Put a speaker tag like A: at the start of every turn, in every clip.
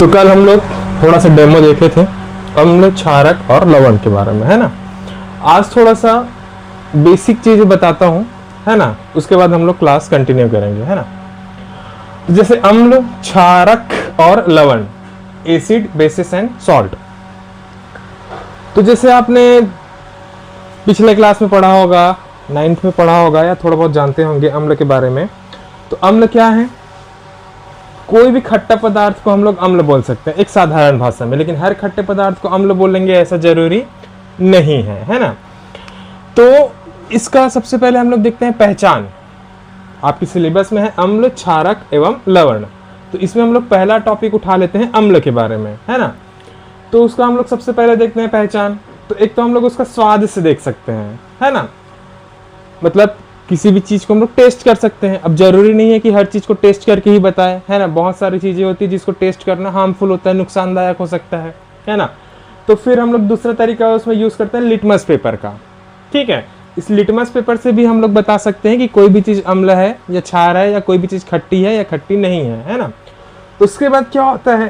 A: तो कल हम लोग थोड़ा सा डेमो देखे थे अम्ल, क्षारक और लवण के बारे में, है ना। आज थोड़ा सा बेसिक चीजें बताता हूँ, है ना। उसके बाद हम लोग क्लास कंटिन्यू करेंगे, है ना। तो जैसे अम्ल, क्षारक और लवण, एसिड, बेसिस एंड सॉल्ट। तो जैसे आपने पिछले क्लास में पढ़ा होगा, 9th में पढ़ा होगा या थोड़ा बहुत जानते होंगे अम्ल के बारे में। तो अम्ल क्या है? कोई भी खट्टा पदार्थ को हम लोग अम्ल बोल सकते हैं एक साधारण भाषा में, लेकिन हर खट्टे पदार्थ को अम्ल बोलेंगे ऐसा जरूरी नहीं है ना। तो इसका सबसे पहले हम लोग देखते हैं पहचान। आपकी सिलेबस में है अम्ल, क्षारक एवं लवण। तो इसमें हम लोग पहला टॉपिक उठा लेते हैं अम्ल के बारे में, है ना। तो उसका हम लोग सबसे पहले देखते हैं पहचान। तो एक तो हम लोग उसका स्वाद से देख सकते हैं, है ना। मतलब किसी भी चीज को हम लोग टेस्ट कर सकते हैं। अब जरूरी नहीं है कि हर चीज को टेस्ट करके ही बताएं, है ना। बहुत सारी चीजें होती है जिसको टेस्ट करना हार्मफुल होता है, नुकसानदायक हो सकता है ना। तो फिर हम लोग दूसरा तरीका उसमें यूज करते हैं लिटमस पेपर का, ठीक है। इस लिटमस पेपर से भी हम लोग बता सकते हैं कि कोई भी चीज अम्ल है या क्षार है, या कोई भी चीज खट्टी है या खट्टी नहीं है ना। तो उसके बाद क्या होता है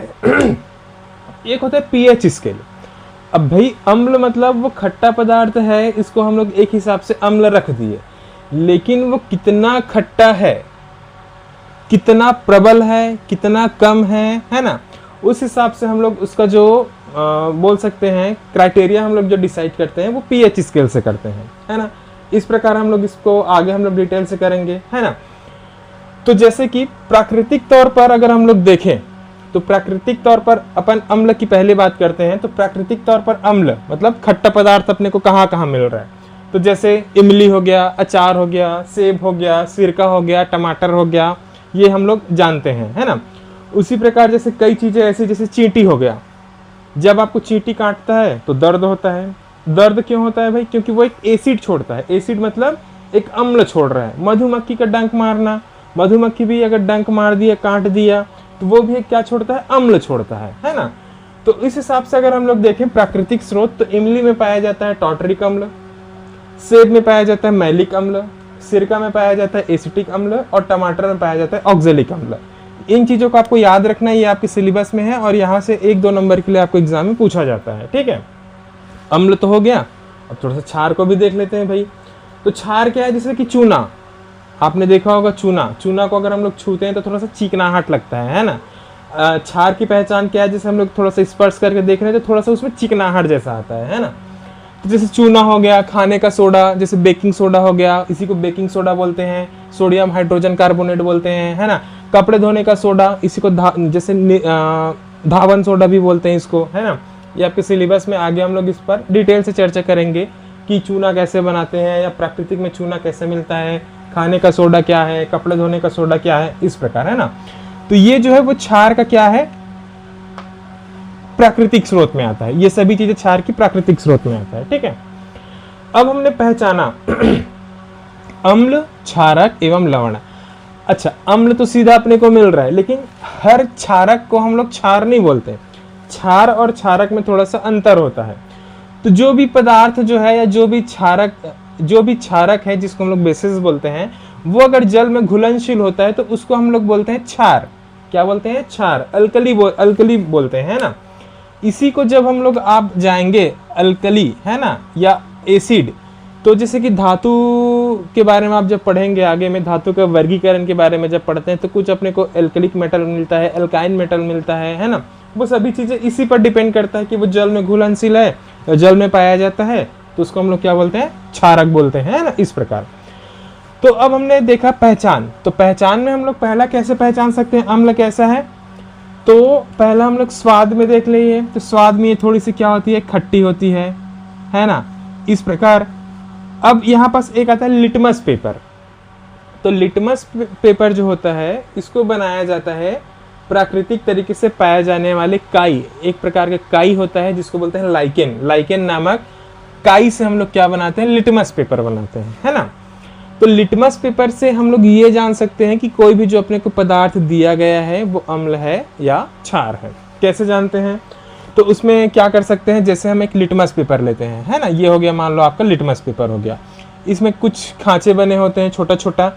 A: एक होता है पीएच स्केल। अब भाई अम्ल मतलब वो खट्टा पदार्थ है, इसको हम लोग एक हिसाब से अम्ल रख दिए, लेकिन वो कितना खट्टा है, कितना प्रबल है, कितना कम है ना। उस हिसाब से हम लोग उसका जो बोल सकते हैं क्राइटेरिया हम लोग जो डिसाइड करते हैं वो पीएच स्केल से करते हैं, है ना। इस प्रकार हम लोग इसको आगे हम लोग डिटेल से करेंगे, है ना। तो जैसे कि प्राकृतिक तौर पर अगर हम लोग देखें तो प्राकृतिक तौर पर अपन अम्ल की पहले बात करते हैं। तो प्राकृतिक तौर पर अम्ल मतलब खट्टा पदार्थ अपने को कहाँ कहाँ मिल रहा है। तो जैसे इमली हो गया, अचार हो गया, सेब हो गया, सिरका हो गया, टमाटर हो गया, ये हम लोग जानते हैं, है ना। उसी प्रकार जैसे कई चीजें ऐसी, जैसे चींटी हो गया। जब आपको चींटी काटता है तो दर्द होता है। दर्द क्यों होता है भाई? क्योंकि वो एक एसिड छोड़ता है। एसिड मतलब एक अम्ल छोड़ रहा है। मधुमक्खी का डंक मारना, मधुमक्खी भी अगर डंक मार दिया, काट दिया, तो वो भी एक क्या छोड़ता है? अम्ल छोड़ता है ना। तो इस हिसाब से अगर हम लोग देखें प्राकृतिक स्रोत, तो इमली में पाया जाता है टॉटरिक अम्ल, सेब में पाया जाता है मैलिक अम्ल, सिरका में पाया जाता है एसिटिक अम्ल, और टमाटर में पाया जाता है ऑक्जेलिक अम्ल। इन चीजों को आपको याद रखना है, ये आपके सिलेबस में है और यहाँ से 1-2 नंबर के लिए आपको एग्जाम में पूछा जाता है, ठीक है। अम्ल तो हो गया। अब थोड़ा सा क्षार को भी देख लेते हैं भाई। तो क्षार क्या है? जैसे कि चूना, आपने देखा होगा चूना को अगर हम लोग छूते हैं तो थोड़ा सा चिकनाहट लगता है ना। क्षार की पहचान क्या है? जैसे हम लोग थोड़ा सा स्पर्श करके देख रहे हैं तो थोड़ा सा उसमें चिकनाहट जैसा आता है ना। तो जैसे चूना हो गया, खाने का सोडा, जैसे बेकिंग सोडा हो गया, इसी को बेकिंग सोडा बोलते हैं, सोडियम हाइड्रोजन कार्बोनेट बोलते हैं, है ना। कपड़े धोने का सोडा, इसी को जैसे धावन सोडा भी बोलते हैं इसको, है ना। ये आपके सिलेबस में आगे हम लोग इस पर डिटेल से चर्चा करेंगे कि चूना कैसे बनाते हैं, या प्राकृतिक में चूना कैसे मिलता है, खाने का सोडा क्या है, कपड़े धोने का सोडा क्या है, इस प्रकार, है ना। तो ये जो है वो क्षार का क्या है? प्राकृतिक स्रोत में आता है। ये सभी चीजें क्षार की प्राकृतिक स्रोत में आता है, ठीक है। अब हमने पहचाना अम्ल, क्षारक एवं लवण। अच्छा, अम्ल तो सीधा अपने को मिल रहा है, लेकिन हर क्षारक को हम लोग क्षार नहीं बोलते। क्षार और क्षारक में थोड़ा सा अंतर होता है। तो जो भी पदार्थ जो है, या जो भी क्षारक है जिसको हम लोग बेसिस बोलते हैं, वो अगर जल में घुलनशील होता है तो उसको हम लोग बोलते हैं क्षार। क्या बोलते हैं? क्षार। अल्कली बोलते हैं ना। इसी को जब हम लोग आप जाएंगे अल्कली, है ना, या एसिड, तो जैसे कि धातु के बारे में आप जब पढ़ेंगे आगे में, धातु के वर्गीकरण के बारे में जब पढ़ते हैं, तो कुछ अपने को एल्कलिक मेटल मिलता है, एल्काइन मेटल मिलता है ना। वो सभी चीजें इसी पर डिपेंड करता है कि वो जल में घुलनशील है या जल में पाया जाता है, तो उसको हम लोग क्या बोलते हैं? क्षारक बोलते हैं ना, इस प्रकार। तो अब हमने देखा पहचान। तो पहचान में हम लोग पहला कैसे पहचान सकते हैं अम्ल कैसा है? तो पहला हम लोग स्वाद में देख लिए। तो स्वाद में ये थोड़ी सी क्या होती है? खट्टी होती है ना, इस प्रकार। अब यहाँ पास एक आता है लिटमस पेपर। तो लिटमस पेपर जो होता है, इसको बनाया जाता है प्राकृतिक तरीके से पाया जाने वाले काई, एक प्रकार का काई होता है जिसको बोलते हैं लाइकेन नामक काई से हम लोग क्या बनाते हैं? लिटमस पेपर बनाते हैं, है ना। तो लिटमस पेपर से हम लोग ये जान सकते हैं कि कोई भी जो अपने को पदार्थ दिया गया है वो अम्ल है या क्षार है। कैसे जानते हैं? तो उसमें क्या कर सकते हैं, जैसे हम एक लिटमस पेपर लेते हैं, है ना। ये हो गया, मान लो आपका लिटमस पेपर हो गया। इसमें कुछ खांचे बने होते हैं छोटा छोटा।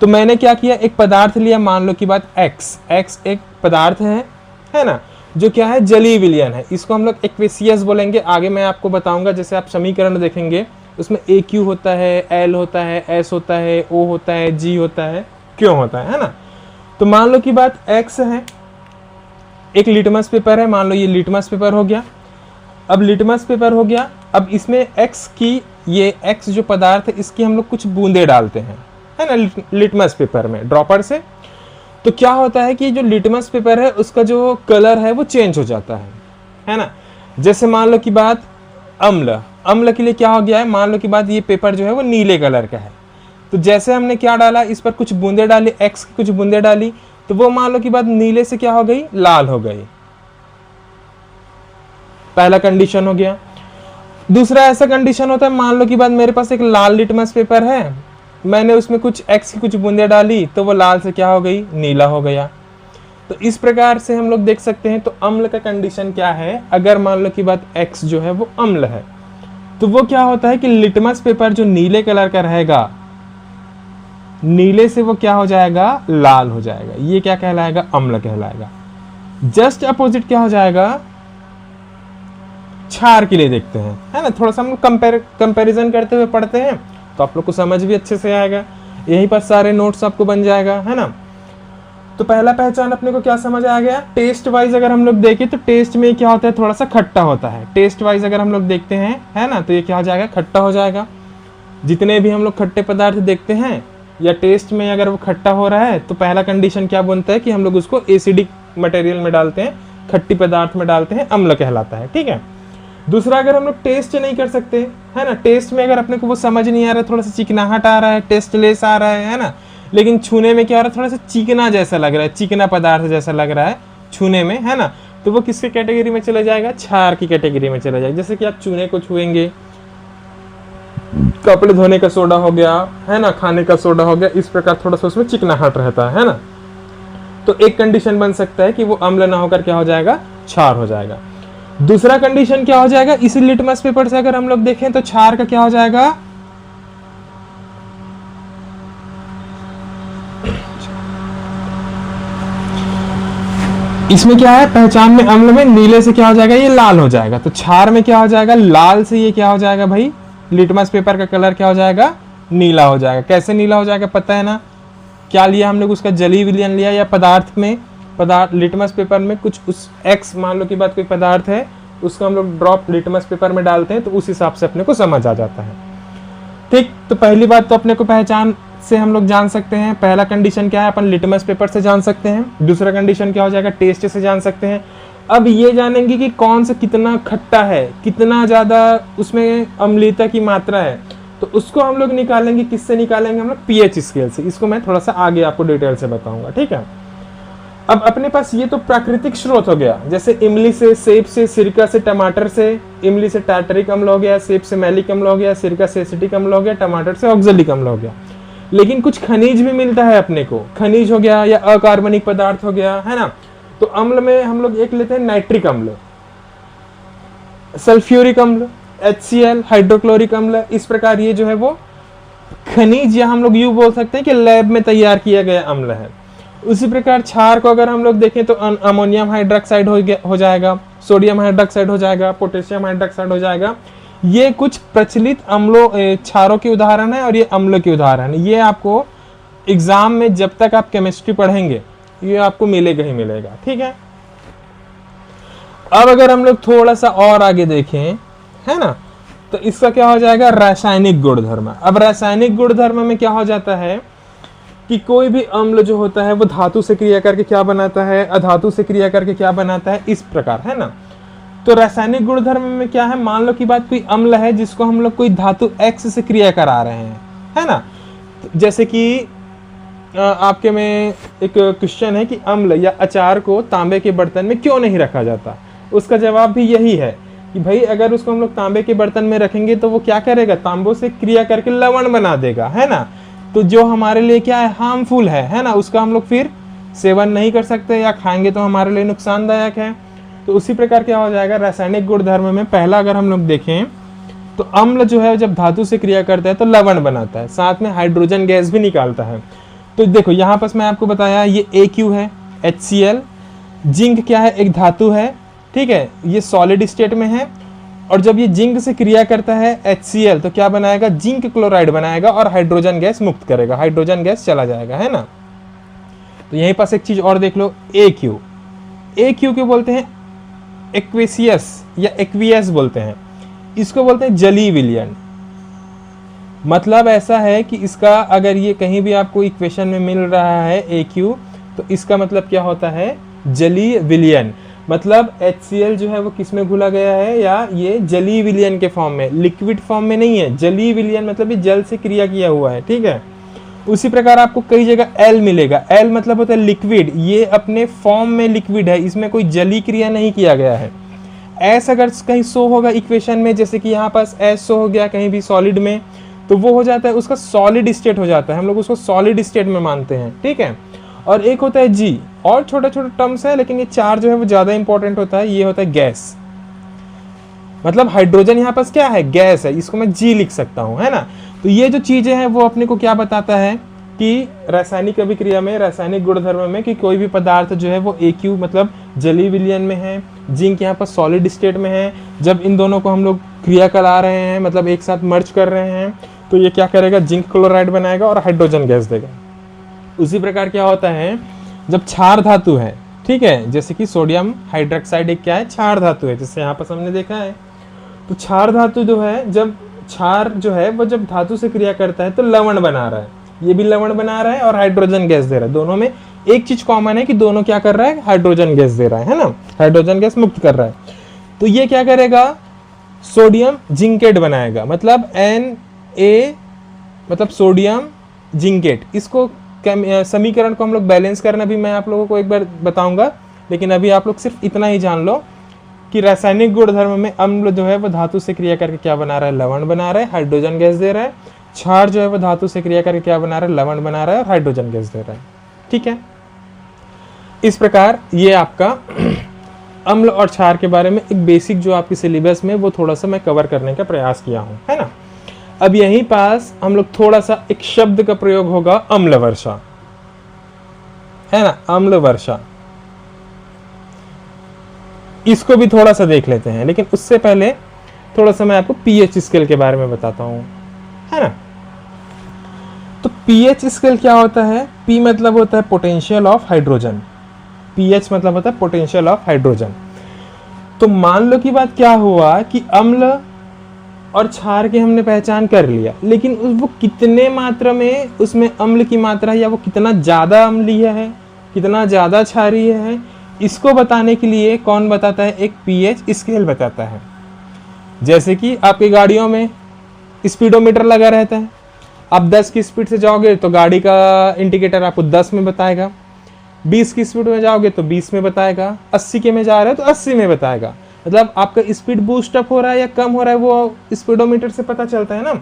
A: तो मैंने क्या किया, एक पदार्थ लिया, मान लो की बात एक्स एक पदार्थ है ना। जो क्या है जलीय विलयन है, इसको हम लोग एक्वेसियस बोलेंगे। आगे मैं आपको बताऊंगा, जैसे आप समीकरण देखेंगे उसमें AQ होता है, L होता है, S होता है, O होता है, G होता है, Q होता है ना। तो मान लो की बात X है, एक लिटमस पेपर है, मान लो ये लिटमस पेपर हो गया। अब लिटमस पेपर हो गया, अब इसमें X की, ये X जो पदार्थ है इसकी हम लोग कुछ बूंदे डालते हैं, है ना, लिटमस पेपर में ड्रॉपर से। तो क्या होता है कि जो लिटमस पेपर है उसका जो कलर है वो चेंज हो जाता है ना। जैसे मान लो की बात अम्ल, अम्ल के लिए क्या हो गया है, मान लो की बात ये पेपर जो है वो नीले कलर का है। तो जैसे हमने क्या डाला, इस पर कुछ बूंदे डाली, X की कुछ बूंदे डाली, तो वो मान लो की बात नीले से क्या हो गई, लाल हो गई। पहला कंडीशन हो गया। दूसरा ऐसा कंडीशन होता है, मान लो की बात मेरे पास एक लाल लिटमस पेपर है, मैंने उसमें कुछ X की कुछ बूंदे डाली, तो वो लाल से क्या हो गई, नीला हो गया। तो इस प्रकार से हम लोग देख सकते हैं। तो अम्ल का कंडीशन क्या है, अगर मान लो की बात X जो है वो अम्ल है, तो वो क्या होता है कि लिटमस पेपर जो नीले कलर का रहेगा, नीले से वो क्या हो जाएगा, लाल हो जाएगा। ये क्या कहलाएगा, अम्ल कहलाएगा। जस्ट अपोजिट क्या हो जाएगा, क्षार के लिए देखते हैं, है ना। थोड़ा सा हम लोग कंपैरिजन करते हुए पढ़ते हैं तो आप लोग को समझ भी अच्छे से आएगा। यहीं पर सारे नोट्स आपको बन जाएगा, है ना। तो पहला पहचान अपने को क्या समझ आ गया। टेस्ट वाइज अगर हम लोग देखें तो टेस्ट में क्या होता है, थोड़ा सा खट्टा होता है। टेस्ट वाइज अगर हम लोग देखते हैं, है ना, तो ये क्या हो जाएगा, खट्टा हो जाएगा। जितने भी हम लोग खट्टे पदार्थ देखते हैं या टेस्ट में अगर वो खट्टा हो रहा है, तो पहला कंडीशन क्या बनता है कि हम लोग उसको एसिडिक मटेरियल में डालते हैं, खट्टी पदार्थ में डालते हैं, अम्ल कहलाता है, ठीक है। दूसरा, अगर हम लोग टेस्ट नहीं कर सकते, है ना, टेस्ट में अगर अपने को वो समझ नहीं आ रहा है, थोड़ा सा चिकनाहट आ रहा है, टेस्टलेस आ रहा है ना, लेकिन छूने में क्या हो रहा है, थोड़ा सा चिकना जैसा लग रहा है, चिकना पदार्थ जैसा लग रहा है छूने में, है ना, तो वो किसके कैटेगरी में चला जाएगा, क्षार की कैटेगरी में चला जाएगा। जैसे कि आप चूने को छुएंगे, कपड़े धोने का सोडा हो गया, है ना, खाने का सोडा हो गया, इस प्रकार थोड़ा सा उसमें चिकनाहट रहता है ना। तो एक कंडीशन बन सकता है कि वो अम्ल ना होकर क्या हो जाएगा, क्षार हो जाएगा। दूसरा कंडीशन क्या हो जाएगा, इसी लिटमस पेपर से अगर हम लोग देखें तो क्षार का क्या हो जाएगा, इसमें क्या है, पहचान में अम्ल में नीले से क्या हो जाएगा, ये लाल हो जाएगा। तो क्षार में क्या हो जाएगा, लाल से ये क्या हो जाएगा भाई, लिटमस पेपर का कलर क्या हो जाएगा, नीला हो जाएगा। कैसे नीला हो जाएगा पता है ना, क्या लिया हमने, उसका जलीय विलयन लिया, या पदार्थ में, पदार्थ लिटमस पेपर में कुछ उस X मान लो की बात कोई पदार्थ है, उसको हम लोग ड्रॉप लिटमस पेपर में डालते हैं, तो उस हिसाब से अपने को समझ आ जाता है, ठीक। तो पहली बात तो अपने को पहचान से हम लोग जान सकते हैं। पहला कंडीशन क्या है, अपन लिटमस पेपर से जान सकते हैं। दूसरा कंडीशन क्या हो जाएगा, टेस्ट से जान सकते हैं। अब ये जानेंगे कि कौन सा कितना खट्टा है, कितना ज़्यादा उसमें अम्लीयता की मात्रा है, तो उसको हम लोग निकालेंगे। किससे निकालेंगे, हम लोग pH स्केल से। इसको मैं थोड़ा सा आगे आपको डिटेल से बताऊंगा, ठीक है। अब अपने पास ये तो प्राकृतिक स्रोत हो गया, जैसे इमली से, सेब से, सिरका से, टमाटर से। इमली से टार्टरिक अम्ल हो गया, सेब से मैलिक अम्ल हो गया, सिरका से एसिटिक अम्ल हो गया, टमाटर से ऑक्जेलिक अम्ल हो गया। लेकिन कुछ खनिज भी मिलता है अपने को, खनिज हो गया या अकार्बनिक पदार्थ हो गया, है ना। तो अम्ल में हम लोग एक लेते हैं नाइट्रिक अम्ल, सल्फ्यूरिक अम्ल, HCl, हाइड्रोक्लोरिक अम्ल। इस प्रकार ये जो है वो खनिज, या हम लोग यूं बोल सकते हैं कि लैब में तैयार किया गया अम्ल है। उसी प्रकार क्षार को अगर हम लोग देखें तो अमोनियम हाइड्रोक्साइड हो जाएगा, सोडियम हाइड्रोक्साइड हो जाएगा, पोटेशियम हाइड्रोक्साइड हो जाएगा। ये कुछ प्रचलित अम्लों, क्षारों के उदाहरण है और ये अम्ल के उदाहरण है। ये आपको एग्जाम में जब तक आप केमिस्ट्री पढ़ेंगे ये आपको मिलेगा ही मिलेगा, ठीक है। अब अगर हम लोग थोड़ा सा और आगे देखें, है ना, तो इसका क्या हो जाएगा, रासायनिक गुणधर्म। अब रासायनिक गुणधर्म में क्या हो जाता है कि कोई भी अम्ल जो होता है वो धातु से क्रिया करके क्या बनाता है, अधातु से क्रिया करके क्या बनाता है, इस प्रकार, है ना। तो रासायनिक गुणधर्म में क्या है, मान लो की बात कोई अम्ल है जिसको हम लोग कोई धातु X से क्रिया करा रहे हैं, है ना। जैसे कि आपके में एक क्वेश्चन है कि अम्ल या अचार को तांबे के बर्तन में क्यों नहीं रखा जाता। उसका जवाब भी यही है कि भाई अगर उसको हम लोग तांबे के बर्तन में रखेंगे तो वो क्या करेगा, तांबों से क्रिया करके लवण बना देगा, है ना। तो जो हमारे लिए क्या है, हार्मफुल है ना, उसका हम लोग फिर सेवन नहीं कर सकते, या खाएंगे तो हमारे लिए नुकसानदायक है। तो उसी प्रकार क्या हो जाएगा, रासायनिक गुणधर्म में पहला अगर हम लोग देखें तो अम्ल जो है जब धातु से क्रिया करता है तो लवण बनाता है, साथ में हाइड्रोजन गैस भी निकालता है। तो देखो यहाँ पर मैं आपको बताया ये AQ है HCl, जिंक क्या है, एक धातु है, ठीक है, ये सॉलिड स्टेट में है, और जब ये जिंक से क्रिया करता है HCl तो क्या बनाएगा, जिंक क्लोराइड बनाएगा और हाइड्रोजन गैस मुक्त करेगा, हाइड्रोजन गैस चला जाएगा, है ना। तो यहीं पास एक चीज और देख लो, AQ को बोलते हैं एक्वेसियस या एक्वियस बोलते हैं, इसको बोलते हैं जलीय विलयन। मतलब ऐसा है कि इसका अगर ये कहीं भी आपको इक्वेशन में मिल रहा है AQ, तो इसका मतलब क्या होता है, जलीय विलयन। मतलब HCl जो है वो किस में घुला गया है, या ये जलीय विलयन के फॉर्म में, लिक्विड फॉर्म में नहीं है। जलीय विलयन मतलब ये जल से क्रिया किया हुआ है, ठीक है। उसी प्रकार आपको कई जगह L मिलेगा। L मतलब होता है लिक्विड, ये अपने फॉर्म में लिक्विड है, इसमें कोई जलीय क्रिया नहीं किया गया है। S अगर कहीं शो होगा इक्वेशन में, जैसे कि यहाँ पास S शो हो गया कहीं भी सॉलिड में, तो वो हो जाता है उसका सॉलिड स्टेट हो जाता है, हम लोग उसको सॉलिड स्टेट में मानते हैं, ठीक है। और एक होता है G, और छोटे छोटे टर्म्स है, लेकिन ये चार जो है वो ज्यादा इंपॉर्टेंट होता है। ये होता है गैस, मतलब हाइड्रोजन यहाँ पास क्या है, गैस है, इसको मैं G लिख सकता हूँ, है ना। तो ये जो चीजें हैं वो अपने को क्या बताता है कि रासायनिक अभिक्रिया में, रासायनिक गुणधर्म में, कि कोई भी पदार्थ जो है वो AQ मतलब जलीय विलयन में है, जिंक यहाँ पर सॉलिड स्टेट में है। जब इन दोनों को हम लोग क्रिया करा रहे हैं, मतलब एक साथ मर्ज कर रहे हैं, तो ये क्या करेगा, जिंक क्लोराइड बनाएगा और हाइड्रोजन गैस देगा। उसी प्रकार क्या होता है जब क्षार धातु है, ठीक है, जैसे कि सोडियम हाइड्रोक्साइड एक क्या है, क्षार धातु है, जैसे यहाँ पर हमने देखा है। तो क्षार धातु जो है, जब क्षार जो है वो जब धातु से क्रिया करता है तो लवण बना रहा है, ये भी लवण बना रहा है और हाइड्रोजन गैस दे रहा है। दोनों में एक चीज कॉमन है कि दोनों क्या कर रहा है, हाइड्रोजन गैस दे रहा है ना, हाइड्रोजन गैस मुक्त कर रहा है। तो ये क्या करेगा, सोडियम जिंकेट बनाएगा, मतलब Na मतलब सोडियम जिंकेट। इसको समीकरण को हम लोग बैलेंस करना भी मैं आप लोगों को एक बार बताऊंगा, लेकिन अभी आप लोग सिर्फ इतना ही जान लो कि रासायनिक गुणधर्म में अम्ल जो है वो धातु से क्रिया करके क्या बना रहा है, लवण बना रहा है, हाइड्रोजन गैस दे रहा है। क्षार जो है वो धातु से क्रिया करके क्या बना रहा है, लवण बना रहा है और हाइड्रोजन गैस दे रहा है, ठीक है। इस प्रकार ये आपका अम्ल और क्षार के बारे में एक बेसिक जो आपके सिलेबस में वो थोड़ा सा मैं कवर करने का प्रयास किया हूं, है ना। अब यहीं पास हम लोग थोड़ा सा एक शब्द का प्रयोग होगा, अम्ल वर्षा, है ना, अम्ल वर्षा। इसको भी थोड़ा सा देख लेते हैं, लेकिन उससे पहले थोड़ा सा मैं आपको पीएच स्केल के बारे में बताता हूं, है ना। तो पीएच स्केल क्या होता है, पी मतलब होता है पोटेंशियल ऑफ हाइड्रोजन, पीएच मतलब होता है पोटेंशियल ऑफ हाइड्रोजन। तो मान लो की बात क्या हुआ कि अम्ल और क्षार की हमने पहचान कर लिया, लेकिन वो कितने मात्रा में उसमें अम्ल की मात्रा है, या वो कितना ज्यादा अम्लीय है, कितना ज्यादा क्षारीय है, इसको बताने के लिए कौन बताता है, एक पीएच स्केल बताता है। जैसे कि आपकी गाड़ियों में स्पीडोमीटर लगा रहता है, आप 10 की स्पीड से जाओगे तो गाड़ी का इंडिकेटर आपको 10 में बताएगा, 20 की स्पीड में जाओगे तो 20 में बताएगा, 80 के में जा रहे हो तो 80 में बताएगा। मतलब आपका स्पीड बूस्ट अप हो रहा है या कम हो रहा है वो स्पीडोमीटर से पता चलता है ना।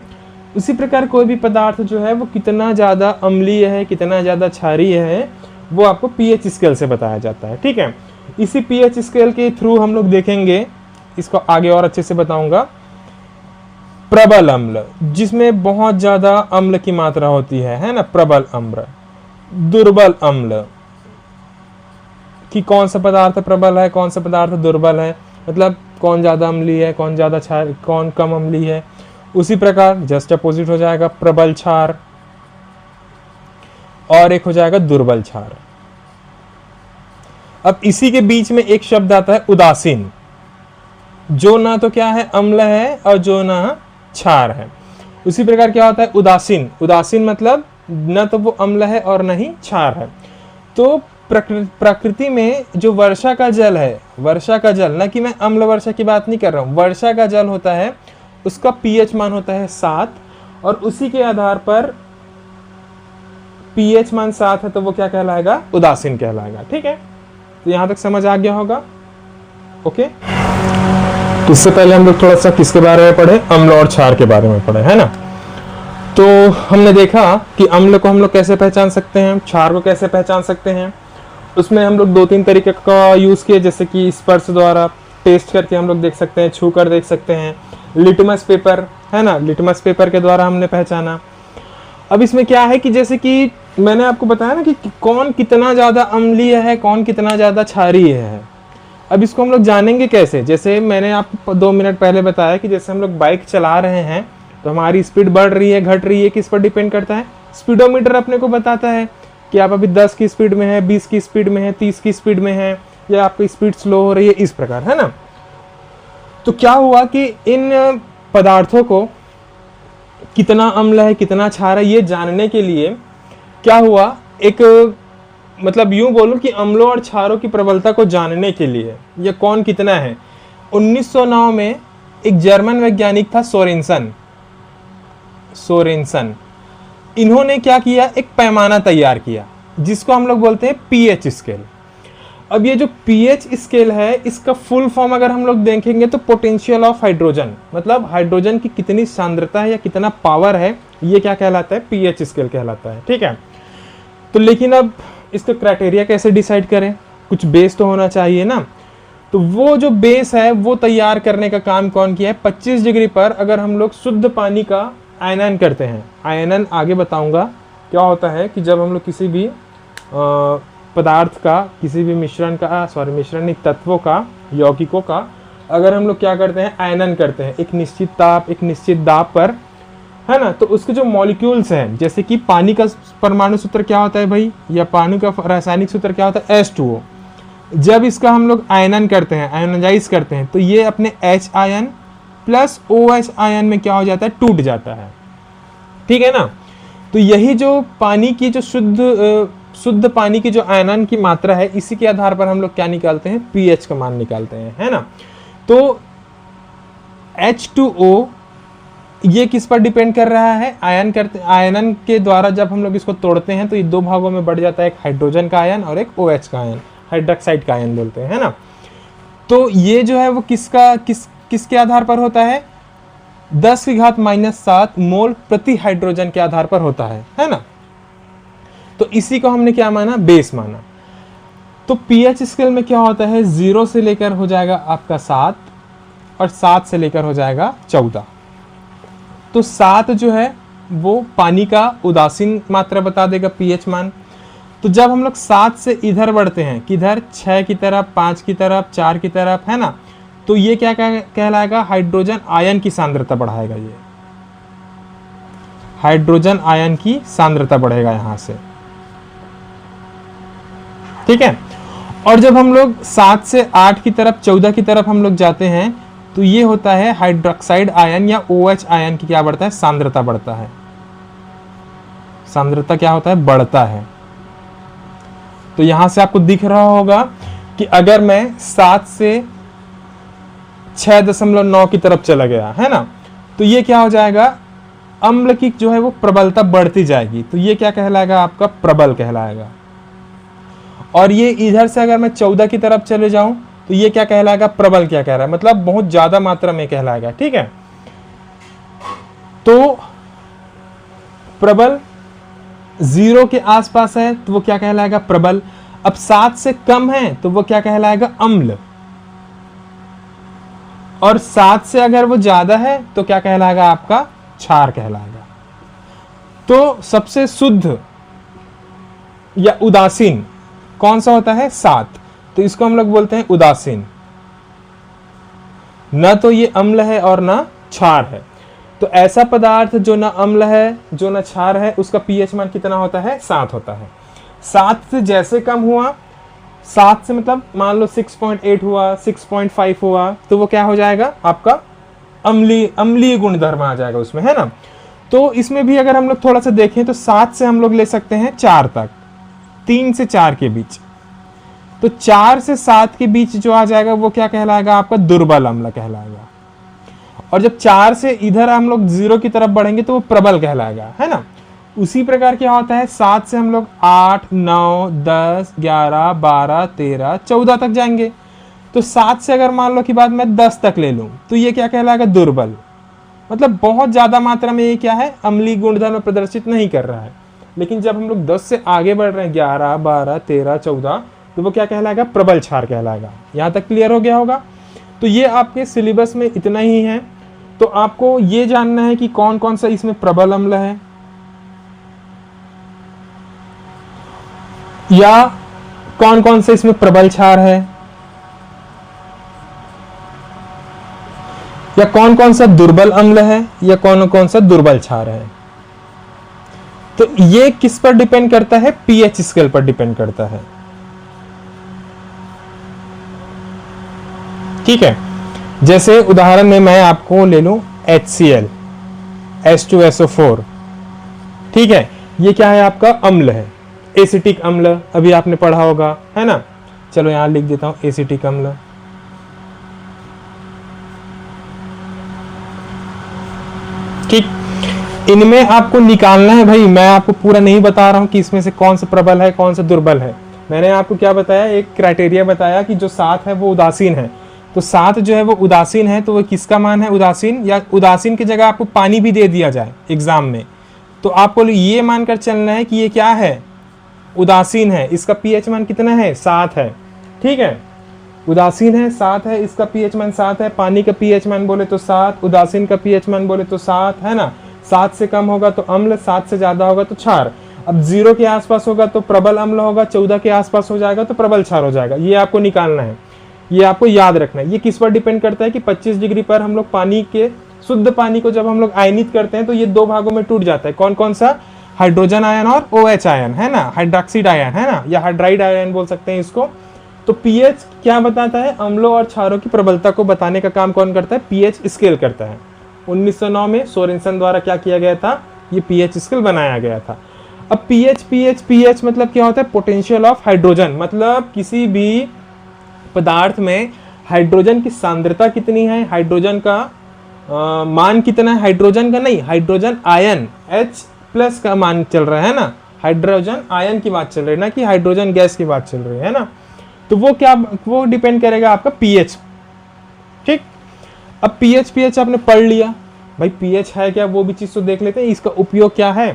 A: उसी प्रकार कोई भी पदार्थ जो है वो कितना ज़्यादा अम्लीय है, कितना ज़्यादा क्षारीय है, वो आपको पीएच स्केल से बताया जाता है, ठीक है। इसी पीएच स्केल के थ्रू हम लोग देखेंगे, इसको आगे और अच्छे से बताऊंगा। प्रबल अम्ल, जिसमें बहुत ज़्यादा अम्ल की मात्रा होती है ना, प्रबल अम्ल। दुर्बल अम्ल, कि कौन सा पदार्थ प्रबल है, कौन सा पदार्थ दुर्बल है, मतलब कौन ज़्यादा अम्लीय है, कौन ज़्यादा क्षार, कौन कम अम्लीय है। उसी प्रकार जस्ट अपोजिट हो जाएगा प्रबल क्षार, और एक हो जाएगा दुर्बल क्षार। अब इसी के बीच में एक शब्द आता है उदासीन, जो ना तो क्या है, अम्ल है, और जो ना क्षार है। उसी प्रकार क्या होता है उदासीन, उदासीन मतलब न तो वो अम्ल है और न ही क्षार है। तो प्रकृति में जो वर्षा का जल है, वर्षा का जल, ना कि मैं अम्ल वर्षा की बात नहीं कर रहा हूं, वर्षा का जल होता है, उसका पीएच मान होता है 7, और उसी के आधार पर पीएच मान 7 है तो वो क्या कहलाएगा, उदासीन कहलाएगा, ठीक है। तो यहां तक समझ आ गया होगा, ओके। इससे पहले हम लोग थोड़ा सा किसके बारे में पढ़े, अम्ल और क्षार के बारे में पढ़े, है ना। तो हमने देखा कि अम्ल को हम लोग कैसे पहचान सकते हैं, क्षार को कैसे पहचान सकते हैं। उसमें हम लोग 2-3 तरीके का यूज़ किए, जैसे कि स्पर्श द्वारा टेस्ट करके हम लोग देख सकते हैं, छू कर देख सकते हैं, लिटमस पेपर, है ना, लिटमस पेपर के द्वारा हमने पहचाना। अब इसमें क्या है कि जैसे कि मैंने आपको बताया ना कि कौन कितना ज़्यादा अम्लीय है, कौन कितना ज़्यादा क्षारीय है। अब इसको हम लोग जानेंगे कैसे? जैसे मैंने आपको 2 मिनट पहले बताया कि जैसे हम लोग बाइक चला रहे हैं तो हमारी स्पीड बढ़ रही है, घट रही है, किस पर डिपेंड करता है? स्पीडोमीटर अपने को बताता है कि आप अभी 10 की स्पीड में है, 20 की स्पीड में है, 30 की स्पीड में है, या आपकी स्पीड स्लो हो रही है, इस प्रकार, है ना। तो क्या हुआ कि इन पदार्थों को कितना अम्ल है, कितना क्षार है, ये जानने के लिए क्या हुआ, एक मतलब यूं बोलूं कि अम्लों और क्षारों की प्रबलता को जानने के लिए ये कौन कितना है, 1909 में एक जर्मन वैज्ञानिक था सोरेनसन। इन्होंने क्या किया, एक पैमाना तैयार किया जिसको हम लोग बोलते हैं पीएच स्केल। अब ये जो पीएच स्केल है, इसका फुल फॉर्म अगर हम लोग देखेंगे तो पोटेंशियल ऑफ हाइड्रोजन, मतलब हाइड्रोजन की कितनी सांद्रता है या कितना पावर है, ये क्या कहलाता है? पीएच स्केल कहलाता है, ठीक है। तो लेकिन अब इसका क्राइटेरिया कैसे डिसाइड करें? कुछ बेस तो होना चाहिए ना। तो वो जो बेस है वो तैयार करने का काम कौन किया है? 25 डिग्री पर अगर हम लोग शुद्ध पानी का आयनन करते हैं, आयनन आगे बताऊंगा क्या होता है, कि जब हम लोग किसी भी पदार्थ का, किसी भी मिश्रण नहीं, तत्वों का, यौगिकों का अगर हम लोग क्या करते हैं, आयनन करते हैं एक निश्चित ताप, एक निश्चित दाब पर, है ना, तो उसके जो मॉलिक्यूल्स हैं, जैसे कि पानी का परमाणु सूत्र क्या होता है भाई, या पानी का रासायनिक सूत्र क्या होता है? H2O। जब इसका हम लोग आयनन करते हैं, आयनाइज करते हैं, तो ये अपने H ion plus OH ion में क्या हो जाता है? टूट जाता है, ठीक है ना। तो यही जो पानी की जो शुद्ध पानी की जो आयनन की मात्रा है, इसी के आधार पर हम लोग क्या निकालते हैं? पीएच का मान निकालते हैं, है ना। तो H2O ये किस पर डिपेंड कर रहा है? आयनन के द्वारा जब हम लोग इसको तोड़ते हैं तो ये 2 भागों में बढ़ जाता है, एक हाइड्रोजन का आयन और एक OH का आयन, हाइड्रोक्साइड का आयन बोलते हैं, है ना। तो ये जो है वो किसके आधार पर होता है? 10⁻⁻7 मोल प्रति हाइड्रोजन के आधार पर होता है ना। तो इसी को हमने क्या माना? बेस माना। तो पीएच स्केल में क्या होता है? 0 से लेकर हो जाएगा आपका 7 और 7 से लेकर हो जाएगा 14। तो 7 जो है वो पानी का उदासीन मात्रा बता देगा, पीएच मान। तो जब हम लोग 7 से इधर बढ़ते हैं, किधर? 6 की तरफ, 5 की तरफ, 4 की तरफ, है ना, तो ये क्या कहलाएगा? हाइड्रोजन आयन की सांद्रता बढ़ाएगा, ये हाइड्रोजन आयन की सांद्रता बढ़ेगा यहां से, ठीक है। और जब हम लोग 7 से 8 की तरफ, 14 की तरफ हम लोग जाते हैं, तो ये होता है हाइड्रोक्साइड आयन या OH आयन की क्या बढ़ता है? सांद्रता बढ़ता है। सांद्रता क्या होता है? बढ़ता है। तो यहां से आपको दिख रहा होगा कि अगर मैं 7 से 6.9 की तरफ चला गया, है ना, तो ये क्या हो जाएगा? अम्ल की जो है वो प्रबलता बढ़ती जाएगी, तो ये क्या कहलाएगा? आपका प्रबल कहलाएगा। और ये इधर से अगर मैं 14 की तरफ चले जाऊं तो ये क्या कहलाएगा? प्रबल क्या कह रहा है? मतलब बहुत ज्यादा मात्रा में कहलाएगा, ठीक है। तो प्रबल 0 के आसपास है तो वो क्या कहलाएगा? प्रबल। अब 7 से कम है तो वो क्या कहलाएगा? अम्ल। और 7 से अगर वो ज्यादा है तो क्या कहलाएगा? आपका क्षार कहलाएगा। तो सबसे शुद्ध या उदासीन कौन सा होता है? 7। तो इसको हम लोग बोलते हैं उदासीन। न तो ये अम्ल है और न क्षार है। तो ऐसा पदार्थ जो न अम्ल है, जो न क्षार है, उसका पीएच मान कितना होता है? 7 होता है। 7 से जैसे कम हुआ, 7 से मतलब मान लो 6.8 हुआ, 6.5 हुआ, तो वो क्या हो जाएगा? आपका अम्लीय गुणधर्म आ जाएगा उसमें, है ना। तो इसमें भी अगर हम लोग थोड़ा सा देखें तो 7 से हम लोग ले सकते हैं 4 तक, 3 से 4 के बीच। तो 4 से 7 के बीच जो आ जाएगा वो क्या कहलाएगा? आपका दुर्बल अम्ल कहलाएगा। और जब 4 से इधर हम लोग 0 की तरफ बढ़ेंगे तो वो प्रबल कहलाएगा, है ना। उसी प्रकार क्या होता है? 7 से हम लोग 8, 9, 10, 11, 12, 13, 14 तक जाएंगे। तो 7 से अगर मान लो कि बाद में 10 तक ले लूं तो ये क्या कहलाएगा? दुर्बल। मतलब बहुत ज्यादा मात्रा में ये क्या है? अम्लीय गुणधर्म प्रदर्शित नहीं कर रहा है। लेकिन जब हम लोग 10 से आगे बढ़ रहे हैं, 11, 12, 13, 14, तो वो क्या कहलाएगा? प्रबल क्षार कहलाएगा। यहां तक क्लियर हो गया होगा। तो ये आपके सिलेबस में इतना ही है। तो आपको ये जानना है कि कौन कौन सा इसमें प्रबल अम्ल है, या कौन कौन से इसमें प्रबल क्षार है, या कौन कौन सा दुर्बल अम्ल है, या कौन कौन सा दुर्बल क्षार है। तो ये किस पर डिपेंड करता है, पीएच स्केल पर डिपेंड करता है। ठीक है, जैसे उदाहरण में मैं आपको ले लूं HCl H2SO4, ठीक है, ये क्या है आपका अम्ल है, एसिटिक अम्ल, अभी आपने पढ़ा होगा, है ना। चलो यहां लिख देता हूं एसिटिक अम्ल। ठीक, इनमें आपको निकालना है भाई, मैं आपको पूरा नहीं बता रहा हूं कि इसमें से कौन सा प्रबल है कौन सा दुर्बल है। मैंने आपको क्या बताया, एक क्राइटेरिया बताया कि जो 7 है वो उदासीन है। तो 7 जो है वो उदासीन है, तो वो किसका मान है, उदासीन, या उदासीन की जगह आपको पानी भी दे दिया जाए एग्जाम में, तो आपको ये मानकर चलना है कि ये क्या है, उदासीन है, इसका पीएच मान कितना है, 7 है। ठीक है, उदासीन है 7 है, इसका पीएच मान 7 है, पानी का पीएच मान बोले तो 7, उदासीन का पीएच मान बोले तो 7, है ना। 7 से कम होगा तो अम्ल, 7 से ज्यादा होगा तो क्षार। अब 0 के आसपास होगा तो प्रबल अम्ल होगा, 14 के आसपास हो जाएगा तो प्रबल क्षार हो जाएगा। ये आपको निकालना है, ये आपको याद रखना है। ये किस पर डिपेंड करता है कि 25 डिग्री पर हम लोग पानी के, शुद्ध पानी को जब हम लोग आयनित करते हैं तो ये 2 भागों में टूट जाता है। कौन कौन सा, हाइड्रोजन आयन और OH आयन, है ना, हाइड्रोक्साइड आयन, है ना, या हाइड्राइड आयन बोल सकते हैं इसको। तो पीएच क्या बताता है, अम्लों और क्षारों की प्रबलता को बताने का काम कौन करता है, पीएच स्केल करता है। 1909 में सोरेनसन द्वारा क्या किया गया था, ये पीएच स्केल बनाया गया था। अब पीएच मतलब क्या होता है, पोटेंशियल ऑफ हाइड्रोजन, मतलब किसी भी पदार्थ में हाइड्रोजन की सांद्रता कितनी है, हाइड्रोजन का मान कितना है, हाइड्रोजन का नहीं, हाइड्रोजन आयन H+ का मान चल रहा है ना, हाइड्रोजन आयन की बात चल रही है ना कि हाइड्रोजन गैस की बात चल रही है ना। तो वो क्या, वो डिपेंड करेगा आपका पीएच। ठीक, अब पीएच आपने पढ़ लिया भाई, पीएच है क्या, वो भी चीज तो देख लेते हैं, इसका उपयोग क्या है।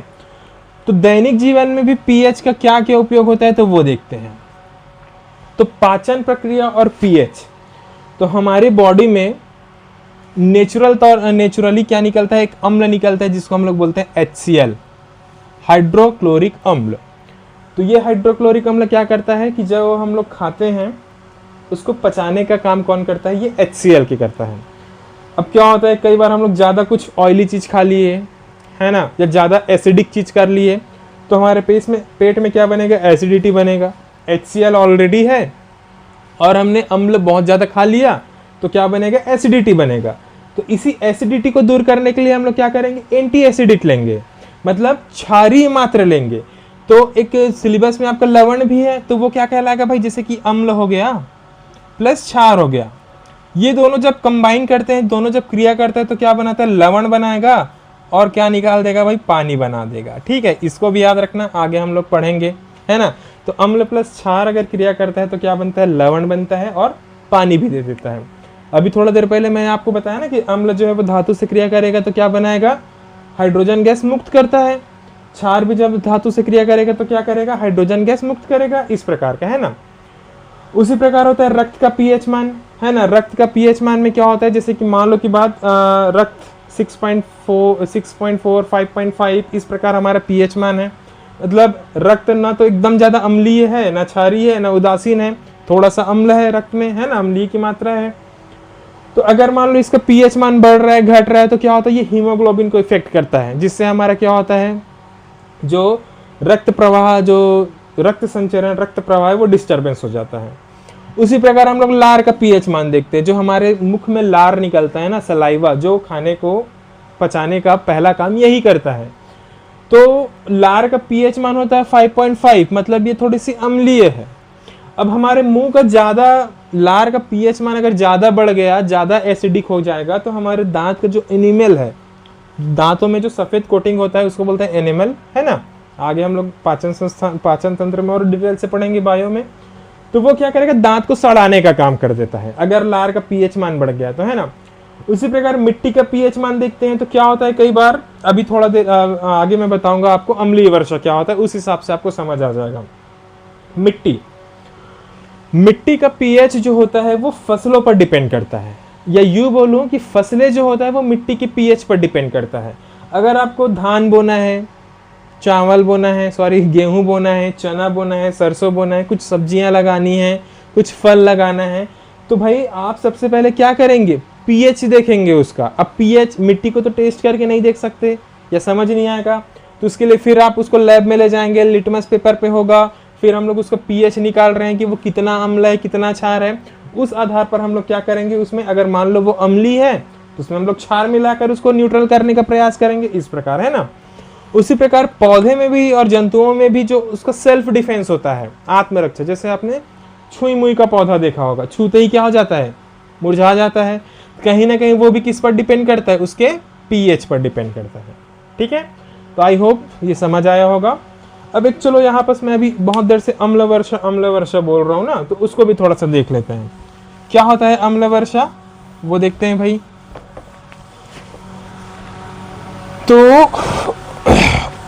A: तो दैनिक जीवन में भी पीएच का क्या क्या उपयोग होता है तो वो देखते हैं। तो पाचन प्रक्रिया और पीएच, तो हमारे बॉडी में नेचुरली क्या निकलता है, एक अम्ल निकलता है जिसको हम लोग बोलते हैं HCl, हाइड्रोक्लोरिक अम्ल। तो ये हाइड्रोक्लोरिक अम्ल क्या करता है कि जब हम लोग खाते हैं उसको पचाने का काम कौन करता है, ये HCl की करता है। अब क्या होता है, कई बार हम लोग ज़्यादा कुछ ऑयली चीज़ खा लिए, है ना, या ज़्यादा एसिडिक चीज़ कर लिए, तो हमारे पेट में क्या बनेगा, एसिडिटी बनेगा। HCl ऑलरेडी है और हमने अम्ल बहुत ज़्यादा खा लिया तो क्या बनेगा, एसिडिटी बनेगा। तो इसी एसिडिटी को दूर करने के लिए हम लोग क्या करेंगे, एंटी एसिडिक लेंगे, मतलब क्षारीय मात्रा लेंगे। तो एक सिलेबस में आपका लवण भी है, तो वो क्या कहलाएगा भाई, जैसे कि अम्ल हो गया प्लस क्षार हो गया, ये दोनों जब कंबाइन करते हैं, दोनों जब क्रिया करते हैं तो क्या बनाता है, लवण बनाएगा और क्या निकाल देगा भाई, पानी बना देगा। ठीक है, इसको भी याद रखना, आगे हम लोग पढ़ेंगे, है ना। तो अम्ल प्लस क्षार अगर क्रिया करता है तो क्या बनता है, लवण बनता है और पानी भी दे देता है। अभी थोड़ा देर पहले मैंने आपको बताया ना कि अम्ल जो है वो धातु से क्रिया करेगा तो क्या बनाएगा, हाइड्रोजन गैस मुक्त करता है। क्षार भी जब धातु से क्रिया करेगा तो क्या करेगा, हाइड्रोजन गैस मुक्त करेगा, इस प्रकार का, है ना। उसी प्रकार होता है रक्त का पीएच मान, है ना। रक्त का पीएच मान में क्या होता है, जैसे कि मान लो कि बात रक्त 6.4, 6.4, 5.5, इस प्रकार हमारा पीएच मान है। मतलब रक्त ना तो एकदम ज्यादा अम्लीय है, ना क्षारीय है, ना उदासीन है, थोड़ा सा अम्ल है रक्त में, है ना, अम्लीय की मात्रा है। तो अगर मान लो इसका पीएच मान बढ़ रहा है, घट रहा है, तो क्या होता है, ये हीमोग्लोबिन को इफेक्ट करता है, जिससे हमारा क्या होता है, जो रक्त प्रवाह, जो रक्त संचरण, रक्त प्रवाह है, वो डिस्टर्बेंस हो जाता है। उसी प्रकार हम लोग लार का पीएच मान देखते हैं, जो हमारे मुख में लार निकलता है ना, सलाइवा, जो खाने को पचाने का पहला काम यही करता है। तो लार का पीएच मान होता है 5.5, मतलब ये थोड़ी सी अम्लीय है। अब हमारे मुंह का ज्यादा, लार का पीएच मान अगर ज्यादा बढ़ गया, ज्यादा एसिडिक हो जाएगा, तो हमारे दांत का जो एनिमल है, दांतों में जो सफेद कोटिंग होता है उसको बोलते हैं एनिमल, है ना। आगे हम लोग पाचन तंत्र में और डिटेल से पढ़ेंगे बायो में। तो वो क्या करेगा, दांत को सड़ाने का काम कर देता है अगर लार का पीएच मान बढ़ गया तो, है ना। उसी प्रकार मिट्टी का पीएच मान देखते हैं तो क्या होता है, कई बार, अभी थोड़ा देर आगे मैं बताऊंगा आपको अम्लीय वर्षा क्या होता है, उस हिसाब से आपको समझ आ जाएगा। मिट्टी का पीएच जो होता है वो फसलों पर डिपेंड करता है, या यूं बोलूं कि फसलें जो होता है वो मिट्टी के पीएच पर डिपेंड करता है। अगर आपको धान बोना है, चावल बोना है, सॉरी गेहूं बोना है, चना बोना है, सरसों बोना है, कुछ सब्जियां लगानी है, कुछ फल लगाना है, तो भाई आप सबसे पहले क्या करेंगे, पीएच देखेंगे उसका। अब पीएच मिट्टी को तो टेस्ट करके नहीं देख सकते या समझ नहीं आएगा, तो उसके लिए फिर आप उसको लैब में ले जाएंगे, लिटमस पेपर पे होगा, फिर हम लोग उसका पीएच निकाल रहे हैं कि वो कितना अम्ल है कितना क्षार है। उस आधार पर हम लोग क्या करेंगे, उसमें अगर मान लो वो अम्ली है तो उसमें हम लोग क्षार मिलाकर उसको न्यूट्रल करने का प्रयास करेंगे, इस प्रकार, है ना। उसी प्रकार पौधे में भी और जंतुओं में भी जो उसका सेल्फ डिफेंस होता है, आत्मरक्षा, जैसे आपने छुई मुई का पौधा देखा होगा, छूते ही क्या हो जाता है, मुरझा जाता है। कहीं ना कहीं वो भी किस पर डिपेंड करता है, उसके पीएच पर डिपेंड करता है। ठीक है, तो आई होप ये समझ आया होगा। अब एक चलो यहाँ पर मैं अभी बहुत देर से अम्ल वर्षा बोल रहा हूँ ना, तो उसको भी थोड़ा सा देख लेते हैं क्या होता है अम्ल वर्षा, वो देखते हैं भाई। तो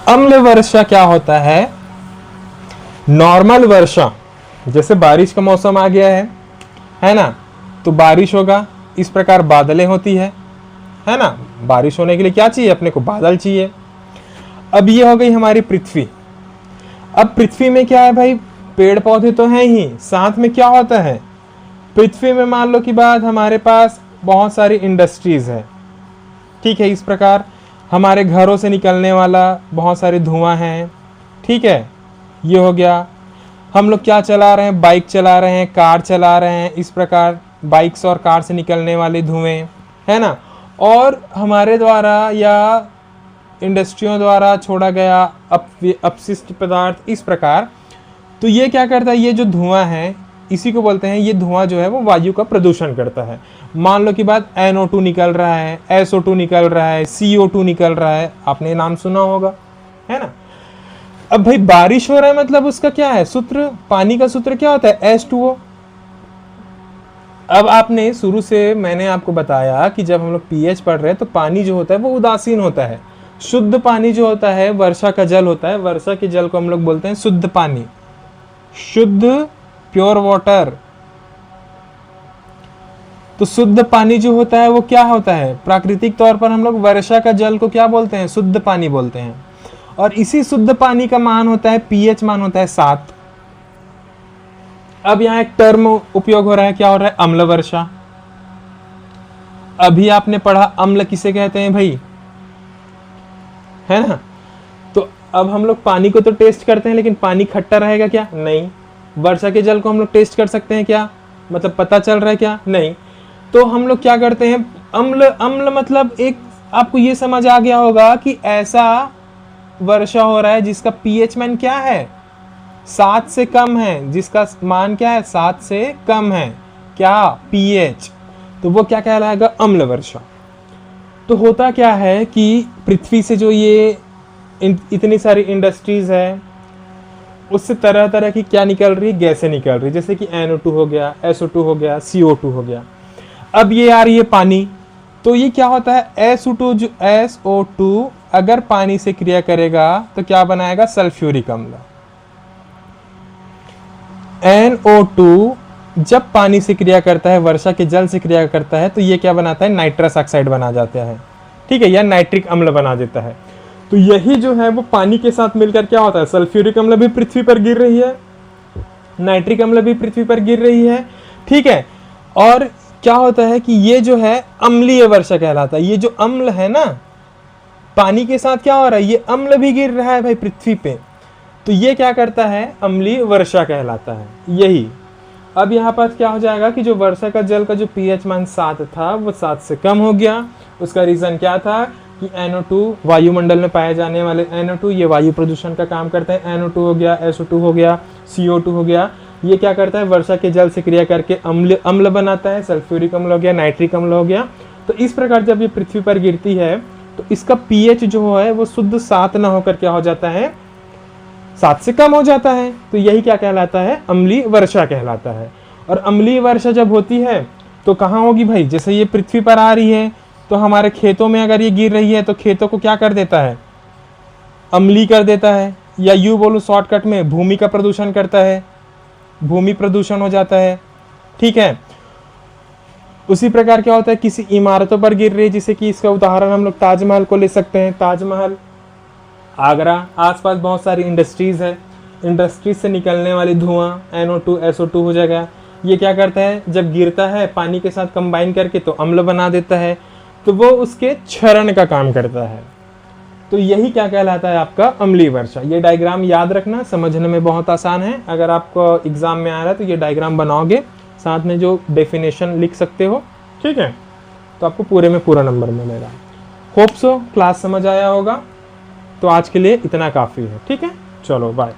A: अम्ल वर्षा क्या होता है, नॉर्मल वर्षा, जैसे बारिश का मौसम आ गया है ना, तो बारिश होगा, इस प्रकार बादलें होती है ना। बारिश होने के लिए क्या चाहिए, अपने को बादल चाहिए। अब ये हो गई हमारी पृथ्वी। अब पृथ्वी में क्या है भाई, पेड़ पौधे तो हैं ही, साथ में क्या होता है, पृथ्वी में मान लो कि बाद हमारे पास बहुत सारी इंडस्ट्रीज है। ठीक है, इस प्रकार हमारे घरों से निकलने वाला बहुत सारे धुआं हैं। ठीक है, ये हो गया। हम लोग क्या चला रहे हैं, बाइक चला रहे हैं, कार चला रहे हैं, इस प्रकार बाइक्स और कार से निकलने वाले धुएं, है ना। और हमारे द्वारा या इंडस्ट्रियों द्वारा छोड़ा गया अपशिष्ट पदार्थ, इस प्रकार। तो ये क्या करता है, ये जो धुआं है इसी को बोलते हैं, ये धुआं जो है वो वायु का प्रदूषण करता है। मान लो कि बात NO2 निकल रहा है, SO2 निकल रहा है, CO2 निकल रहा है, आपने नाम सुना होगा, है ना। अब भाई बारिश हो रहा है मतलब उसका क्या है सूत्र, पानी का सूत्र क्या होता है, H2O। अब आपने शुरू से मैंने आपको बताया कि जब हम लोग पीएच पढ़ रहे हैं तो पानी जो होता है वो उदासीन होता है। शुद्ध पानी जो होता है वर्षा का जल होता है, वर्षा के जल को हम लोग बोलते हैं शुद्ध पानी, शुद्ध प्योर वाटर। तो शुद्ध पानी जो होता है वो क्या होता है, प्राकृतिक तौर पर हम लोग वर्षा का जल को क्या बोलते हैं, शुद्ध पानी बोलते हैं। और इसी शुद्ध पानी का मान होता है, पीएच मान होता है 7। अब यहाँ एक टर्म उपयोग हो रहा है, क्या हो रहा है, अम्ल वर्षा। अभी आपने पढ़ा अम्ल किसे कहते हैं भाई, है ना। तो अब हम लोग पानी को तो टेस्ट करते हैं, लेकिन पानी खट्टा रहेगा क्या, नहीं। वर्षा के जल को हम लोग टेस्ट कर सकते हैं क्या, मतलब पता चल रहा है क्या, नहीं। तो हम लोग क्या करते हैं, अम्ल, अम्ल मतलब एक आपको ये समझ आ गया होगा कि ऐसा वर्षा हो रहा है जिसका पीएच मान क्या है, 7 से कम है, जिसका मान क्या है, 7 से कम है, क्या, पीएच। तो वो क्या कहलाएगा, अम्ल वर्षा। तो होता क्या है कि पृथ्वी से जो ये इतनी सारी इंडस्ट्रीज है, उससे तरह तरह की क्या निकल रही, गैसें निकल रही, जैसे कि NO2 हो गया, SO2 हो गया, CO2 हो गया। अब ये आ रही है पानी, तो ये क्या होता है, SO2 अगर पानी से क्रिया करेगा तो क्या बनाएगा, सल्फ्यूरिक अम्ल। NO2 जब पानी से क्रिया करता है, वर्षा के जल से क्रिया करता है, तो ये क्या बनाता है, नाइट्रस ऑक्साइड बना जाता है। ठीक है, या नाइट्रिक अम्ल बना देता है। तो यही जो है वो पानी के साथ मिलकर क्या होता है, सल्फ्यूरिक अम्ल भी पृथ्वी पर गिर रही है, नाइट्रिक अम्ल भी पृथ्वी पर गिर रही है। ठीक है, और क्या होता है कि ये जो है अम्लीय वर्षा कहलाता है। ये जो अम्ल है ना, पानी के साथ क्या हो रहा है, ये अम्ल भी गिर रहा है भाई पृथ्वी पे, तो ये क्या करता है, अम्लीय वर्षा कहलाता है यही। अब यहाँ पर क्या हो जाएगा कि जो वर्षा का जल का जो पीएच मान 7 था वो 7 से कम हो गया। उसका रीजन क्या था कि NO2, वायुमंडल में पाए जाने वाले NO2, ये वायु प्रदूषण का काम करता है। NO2 हो गया, SO2 हो गया, CO2 हो गया, ये क्या करता है, वर्षा के जल से क्रिया करके अम्ल बनाता है, सल्फ्यूरिक अम्ल हो गया, नाइट्रिक अम्ल हो गया। तो इस प्रकार जब ये पृथ्वी पर गिरती है तो इसका पीएच जो है वो शुद्ध 7 ना होकर क्या हो जाता है, 7 से कम हो जाता है। तो यही क्या कहलाता है, अम्लीय वर्षा कहलाता है। और अम्लीय वर्षा जब होती है तो कहाँ होगी भाई, जैसे ये पृथ्वी पर आ रही है तो हमारे खेतों में अगर ये गिर रही है तो खेतों को क्या कर देता है, अम्लीय कर देता है, या यूं बोलूं शॉर्टकट में भूमि का प्रदूषण करता है, भूमि प्रदूषण हो जाता है। ठीक है, उसी प्रकार क्या होता है, किसी इमारतों पर गिर रही है, जैसे कि इसका उदाहरण हम लोग ताजमहल को ले सकते हैं। ताजमहल आगरा, आसपास बहुत सारी इंडस्ट्रीज़ है, इंडस्ट्रीज से निकलने वाली धुआं NO2 SO2 हो जाएगा। ये क्या करता है, जब गिरता है पानी के साथ कंबाइन करके तो अम्ल बना देता है, तो वो उसके क्षरण का काम करता है। तो यही क्या कहलाता है आपका अम्लीय वर्षा। ये डायग्राम याद रखना, समझने में बहुत आसान है। अगर आपको एग्जाम में आ रहा है तो ये डायग्राम बनाओगे, साथ में जो डेफिनेशन लिख सकते हो, ठीक है, तो आपको पूरे में पूरा नंबर मिलेगा। होप सो क्लास समझ आया होगा। तो आज के लिए इतना काफ़ी है, ठीक है, चलो बाय।